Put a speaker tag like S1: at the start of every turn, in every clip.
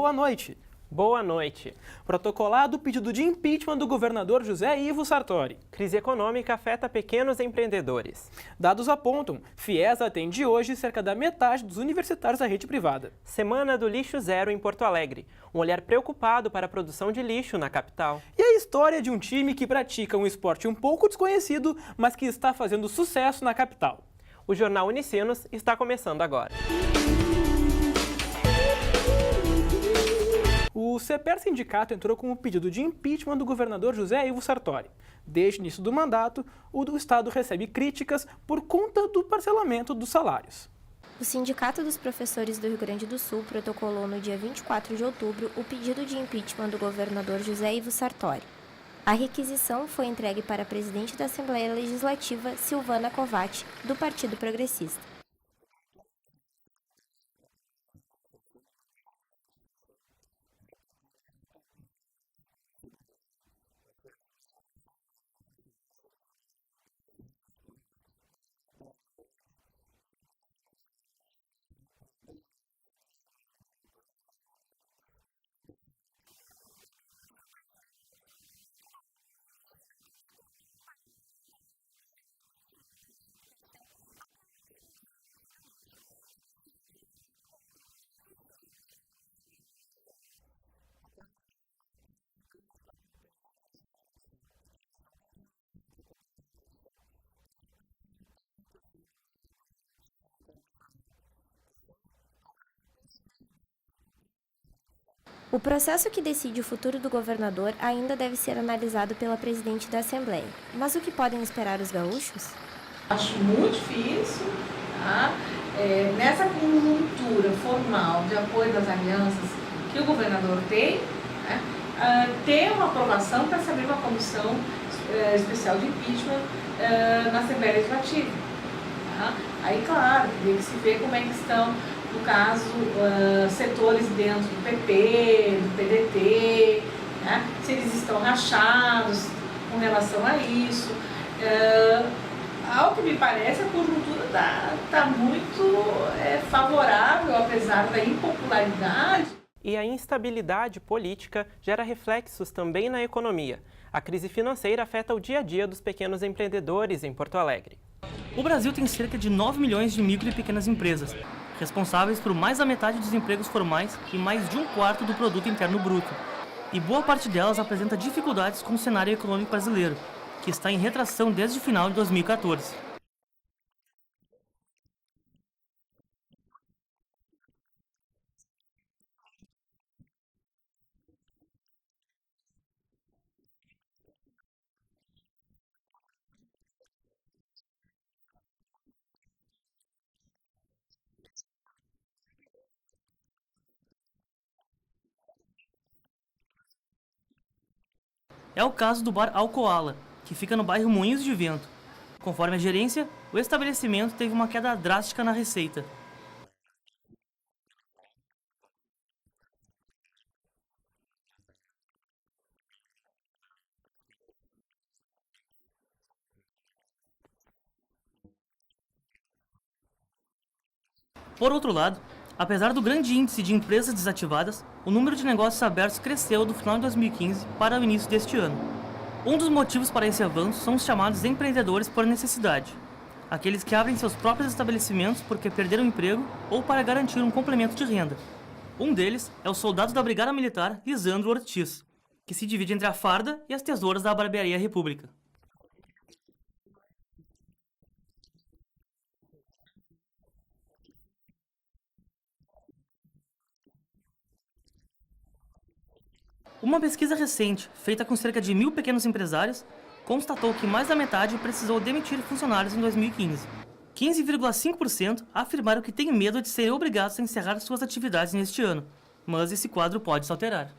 S1: boa noite.
S2: Boa noite.
S1: Protocolado o pedido de impeachment do governador José Ivo Sartori.
S2: Crise econômica afeta pequenos empreendedores.
S1: Dados apontam, Fies atende hoje cerca da metade dos universitários da rede privada.
S2: Semana do Lixo Zero em Porto Alegre. Um olhar preocupado para a produção de lixo na capital.
S1: E a história de um time que pratica um esporte um pouco desconhecido, mas que está fazendo sucesso na capital.
S2: O Jornal Unicinos está começando agora.
S1: O CEPER Sindicato entrou com o pedido de impeachment do governador José Ivo Sartori. Desde o início do mandato, o Estado recebe críticas por conta do parcelamento dos salários.
S3: O Sindicato dos Professores do Rio Grande do Sul protocolou no dia 24 de outubro o pedido de impeachment do governador José Ivo Sartori. A requisição foi entregue para a presidente da Assembleia Legislativa, Silvana Covatti, do Partido Progressista. O processo que decide o futuro do governador ainda deve ser analisado pela presidente da Assembleia. Mas o que podem esperar os gaúchos?
S4: Acho muito difícil, tá? Nessa conjuntura formal de apoio das alianças que o governador tem, né? Ter uma aprovação para se abrir uma comissão especial de impeachment na Assembleia Legislativa. Tá? Aí, claro, tem que se ver como é que estão, no caso, setores dentro do PP, do PDT, né? Se eles estão rachados com relação a isso. Ao que me parece, a conjuntura está muito favorável, apesar da impopularidade.
S2: E a instabilidade política gera reflexos também na economia. A crise financeira afeta o dia a dia dos pequenos empreendedores em Porto Alegre.
S5: O Brasil tem cerca de 9 milhões de micro e pequenas empresas, responsáveis por mais da metade dos empregos formais e mais de um quarto do produto interno bruto. E boa parte delas apresenta dificuldades com o cenário econômico brasileiro, que está em retração desde o final de 2014. É o caso do bar Alcoala, que fica no bairro Moinhos de Vento. Conforme a gerência, o estabelecimento teve uma queda drástica na receita. Por outro lado, apesar do grande índice de empresas desativadas, o número de negócios abertos cresceu do final de 2015 para o início deste ano. Um dos motivos para esse avanço são os chamados empreendedores por necessidade, aqueles que abrem seus próprios estabelecimentos porque perderam o emprego ou para garantir um complemento de renda. Um deles é o soldado da Brigada Militar Lisandro Ortiz, que se divide entre a farda e as tesouras da Barbearia República. Uma pesquisa recente, feita com cerca de 1.000 pequenos empresários, constatou que mais da metade precisou demitir funcionários em 2015. 15,5% afirmaram que têm medo de serem obrigados a encerrar suas atividades neste ano, mas esse quadro pode se alterar.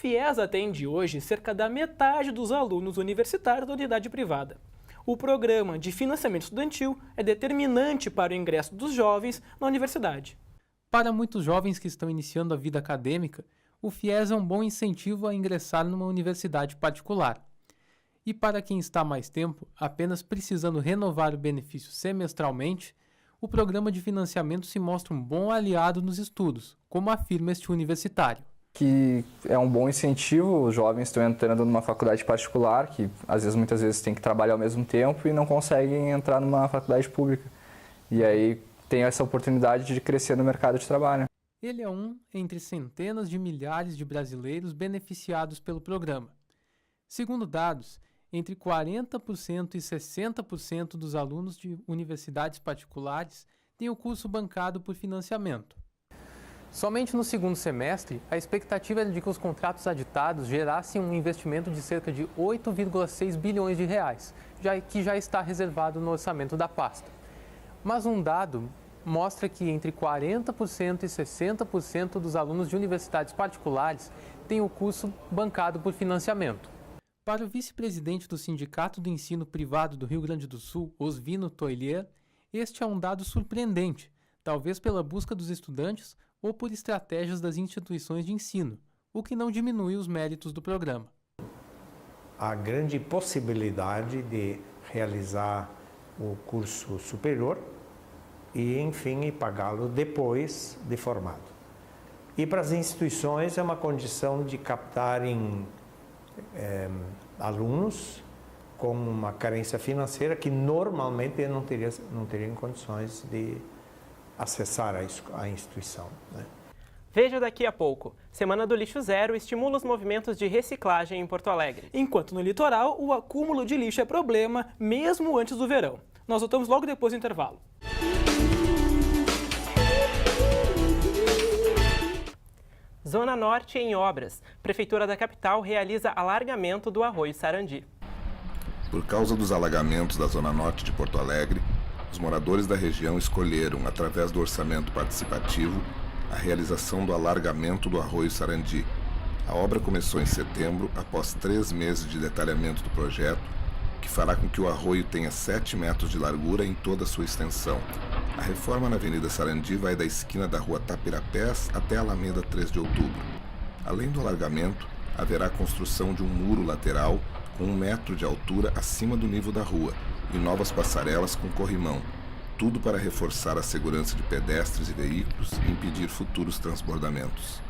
S1: FIES atende hoje cerca da metade dos alunos universitários da unidade privada. O programa de financiamento estudantil é determinante para o ingresso dos jovens na universidade.
S6: Para muitos jovens que estão iniciando a vida acadêmica, o FIES é um bom incentivo a ingressar numa universidade particular. E para quem está há mais tempo, apenas precisando renovar o benefício semestralmente, o programa de financiamento se mostra um bom aliado nos estudos, como afirma este universitário.
S7: Que é um bom incentivo, os jovens estão entrando numa faculdade particular, que muitas vezes tem que trabalhar ao mesmo tempo e não conseguem entrar numa faculdade pública. E aí tem essa oportunidade de crescer no mercado de trabalho.
S6: Ele é um entre centenas de milhares de brasileiros beneficiados pelo programa. Segundo dados, entre 40% e 60% dos alunos de universidades particulares têm o curso bancado por financiamento. Somente no segundo semestre, a expectativa é de que os contratos aditados gerassem um investimento de cerca de 8,6 bilhões de reais, que já está reservado no orçamento da pasta. Mas um dado mostra que entre 40% e 60% dos alunos de universidades particulares têm o curso bancado por financiamento. Para o vice-presidente do Sindicato do Ensino Privado do Rio Grande do Sul, Osvino Toilier, este é um dado surpreendente, talvez pela busca dos estudantes ou por estratégias das instituições de ensino, o que não diminui os méritos do programa.
S8: A grande possibilidade de realizar o curso superior e, enfim, pagá-lo depois de formado. E para as instituições é uma condição de captarem alunos com uma carência financeira que normalmente não teriam condições de acessar a instituição, né?
S2: Veja daqui a pouco. Semana do Lixo Zero estimula os movimentos de reciclagem em Porto Alegre.
S1: Enquanto no litoral, o acúmulo de lixo é problema, mesmo antes do verão. Nós voltamos logo depois do intervalo.
S2: Zona Norte em obras. Prefeitura da capital realiza alargamento do Arroio Sarandi.
S9: Por causa dos alagamentos da Zona Norte de Porto Alegre, os moradores da região escolheram, através do orçamento participativo, a realização do alargamento do Arroio Sarandi. A obra começou em setembro, após 3 meses de detalhamento do projeto, que fará com que o arroio tenha 7 metros de largura em toda a sua extensão. A reforma na Avenida Sarandi vai da esquina da Rua Tapirapés até a Alameda 3 de Outubro. Além do alargamento, haverá a construção de um muro lateral com 1 metro de altura acima do nível da rua e novas passarelas com corrimão. Tudo para reforçar a segurança de pedestres e veículos e impedir futuros transbordamentos.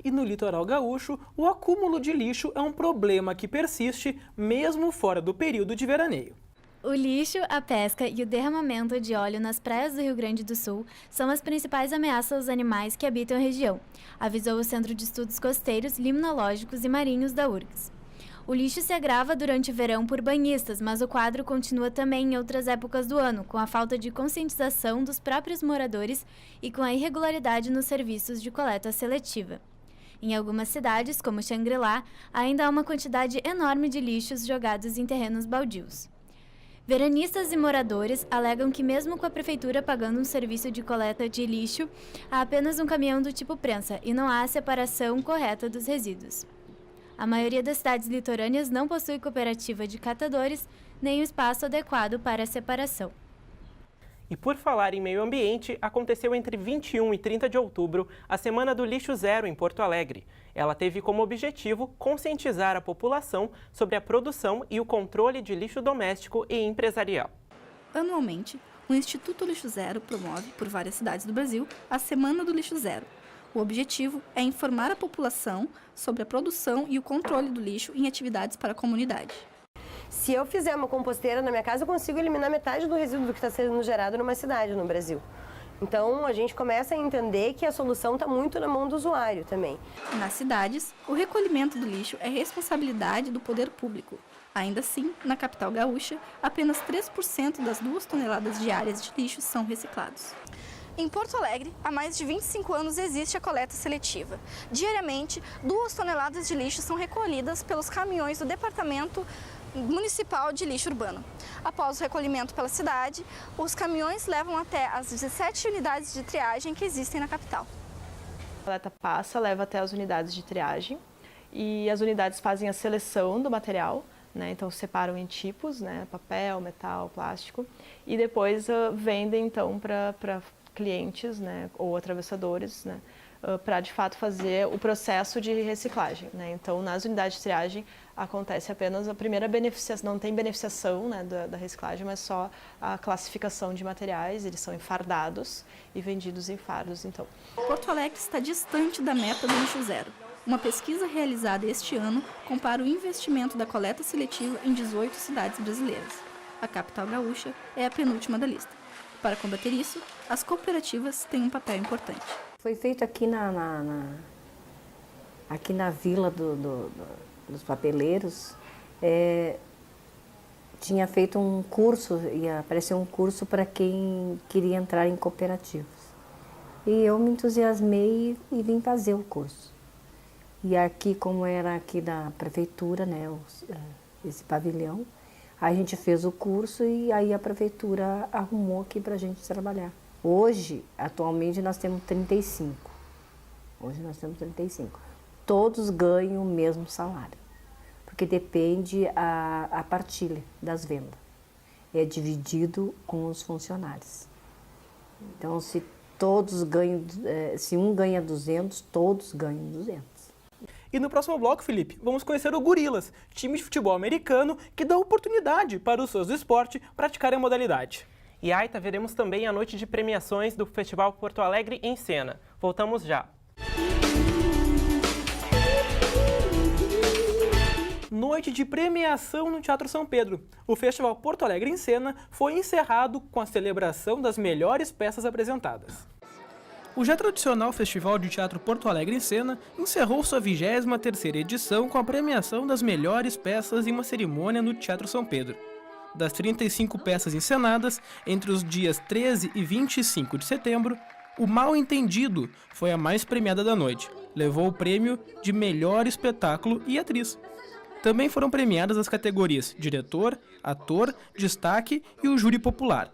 S1: E no litoral gaúcho, o acúmulo de lixo é um problema que persiste mesmo fora do período de veraneio.
S10: O lixo, a pesca e o derramamento de óleo nas praias do Rio Grande do Sul são as principais ameaças aos animais que habitam a região, avisou o Centro de Estudos Costeiros, Limnológicos e Marinhos da URGS. O lixo se agrava durante o verão por banhistas, mas o quadro continua também em outras épocas do ano, com a falta de conscientização dos próprios moradores e com a irregularidade nos serviços de coleta seletiva. Em algumas cidades, como Xangri-Lá, ainda há uma quantidade enorme de lixos jogados em terrenos baldios. Veranistas e moradores alegam que mesmo com a prefeitura pagando um serviço de coleta de lixo, há apenas um caminhão do tipo prensa e não há a separação correta dos resíduos. A maioria das cidades litorâneas não possui cooperativa de catadores, nem um espaço adequado para a separação.
S2: E por falar em meio ambiente, aconteceu entre 21 e 30 de outubro a Semana do Lixo Zero em Porto Alegre. Ela teve como objetivo conscientizar a população sobre a produção e o controle de lixo doméstico e empresarial.
S11: Anualmente, o Instituto Lixo Zero promove, por várias cidades do Brasil, a Semana do Lixo Zero. O objetivo é informar a população sobre a produção e o controle do lixo em atividades para a comunidade.
S12: Se eu fizer uma composteira na minha casa, eu consigo eliminar metade do resíduo que está sendo gerado numa cidade no Brasil. Então, a gente começa a entender que a solução está muito na mão do usuário também.
S11: Nas cidades, o recolhimento do lixo é responsabilidade do poder público. Ainda assim, na capital gaúcha, apenas 3% das 2 toneladas diárias de lixo são reciclados.
S13: Em Porto Alegre, há mais de 25 anos existe a coleta seletiva. Diariamente, 2 toneladas de lixo são recolhidas pelos caminhões do Departamento Municipal de Lixo Urbano. Após o recolhimento pela cidade, os caminhões levam até as 17 unidades de triagem que existem na capital.
S14: coleta passa, leva até as unidades de triagem e as unidades fazem a seleção do material, né? Então separam em tipos, né? Papel, metal, plástico, e depois vendem então para clientes, né? Ou atravessadores, né? Para de fato fazer o processo de reciclagem, né? Então nas unidades de triagem acontece apenas a primeira beneficiação, não tem beneficiação, né, da reciclagem, mas só a classificação de materiais, eles são enfardados e vendidos em fardos, então.
S11: Porto Alegre está distante da meta do lixo zero. Uma pesquisa realizada este ano compara o investimento da coleta seletiva em 18 cidades brasileiras. A capital gaúcha é a penúltima da lista. Para combater isso, as cooperativas têm um papel importante.
S15: Foi feito aqui aqui na vila dos papeleiros, tinha feito um curso, ia aparecer um curso para quem queria entrar em cooperativas. E eu me entusiasmei e vim fazer o curso. E aqui, como era aqui da prefeitura, né, esse pavilhão, a gente fez o curso e aí a prefeitura arrumou aqui para a gente trabalhar. Hoje, atualmente, nós temos 35. Hoje nós temos 35. Todos ganham o mesmo salário, porque depende a partilha das vendas. É dividido com os funcionários. Então, se todos ganham, se um ganha 200, todos ganham 200.
S1: E no próximo bloco, Felipe, vamos conhecer o Gorilas, time de futebol americano que dá oportunidade para os fãs do esporte praticarem a modalidade.
S2: E Aita, veremos também a noite de premiações do Festival Porto Alegre em Cena. Voltamos já.
S1: Noite de premiação no Teatro São Pedro. O Festival Porto Alegre em Cena foi encerrado com a celebração das melhores peças apresentadas. O já tradicional Festival de Teatro Porto Alegre em Cena encerrou sua 23ª edição com a premiação das melhores peças em uma cerimônia no Teatro São Pedro. Das 35 peças encenadas, entre os dias 13 e 25 de setembro, O Mal Entendido foi a mais premiada da noite. Levou o prêmio de melhor espetáculo e atriz. Também foram premiadas as categorias diretor, ator, destaque e o júri popular.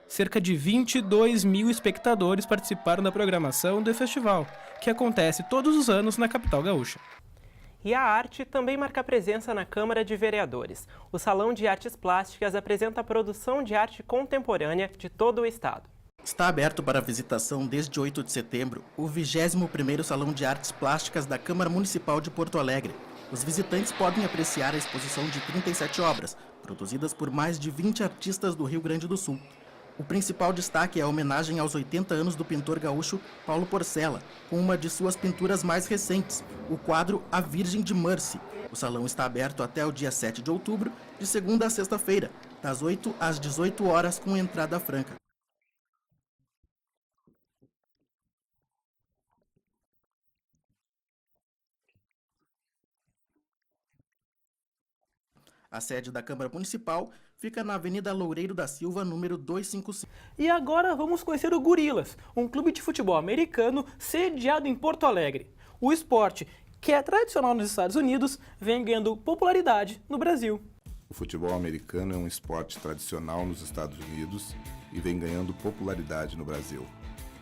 S1: Cerca de 22 mil espectadores participaram da programação do festival, que acontece todos os anos na capital gaúcha.
S2: E a arte também marca presença na Câmara de Vereadores. O Salão de Artes Plásticas apresenta a produção de arte contemporânea de todo o estado.
S16: Está aberto para visitação desde 8 de setembro o 21º Salão de Artes Plásticas da Câmara Municipal de Porto Alegre. Os visitantes podem apreciar a exposição de 37 obras, produzidas por mais de 20 artistas do Rio Grande do Sul. O principal destaque é a homenagem aos 80 anos do pintor gaúcho Paulo Porcela, com uma de suas pinturas mais recentes, o quadro A Virgem de Mercy. O salão está aberto até o dia 7 de outubro, de segunda a sexta-feira, das 8 às 18 horas, com entrada franca. A sede da Câmara Municipal fica na Avenida Loureiro da Silva, número 255.
S1: E agora vamos conhecer o Gorilas, um clube de futebol americano sediado em Porto Alegre. O esporte, que é tradicional nos Estados Unidos, vem ganhando popularidade no Brasil.
S9: O futebol americano é um esporte tradicional nos Estados Unidos e vem ganhando popularidade no Brasil.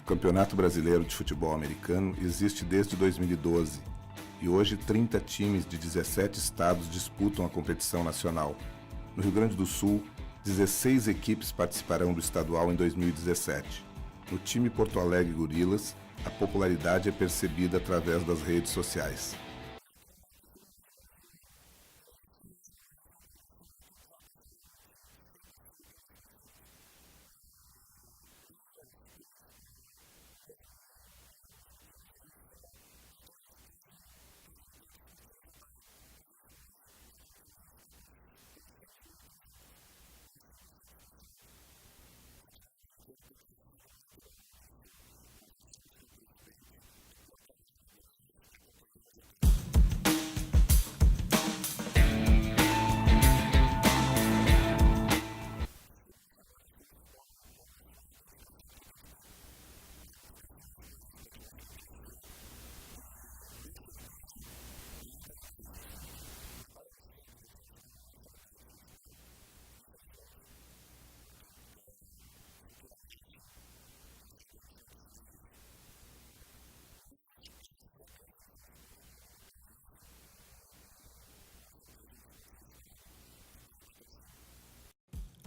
S9: O Campeonato Brasileiro de Futebol Americano existe desde 2012. E hoje 30 times de 17 estados disputam a competição nacional. No Rio Grande do Sul, 16 equipes participarão do estadual em 2017. No time Porto Alegre Gorilas, a popularidade é percebida através das redes sociais.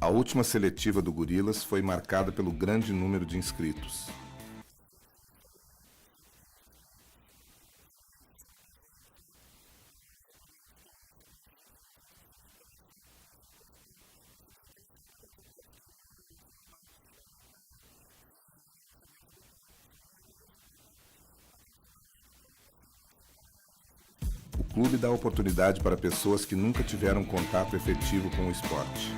S9: A última seletiva do Gorilas foi marcada pelo grande número de inscritos. O clube dá oportunidade para pessoas que nunca tiveram contato efetivo com o esporte.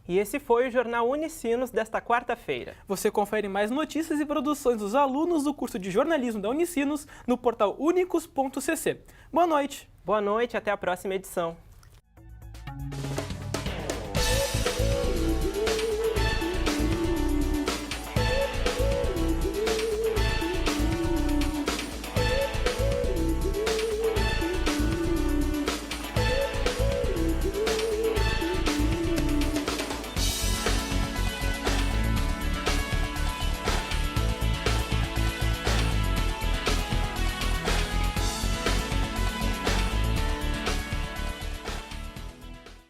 S2: E esse foi o Jornal Unicinos desta quarta-feira.
S1: Você confere mais notícias e produções dos alunos do curso de jornalismo da Unicinos no portal unicus.cc. Boa noite.
S2: Boa noite, até a próxima edição.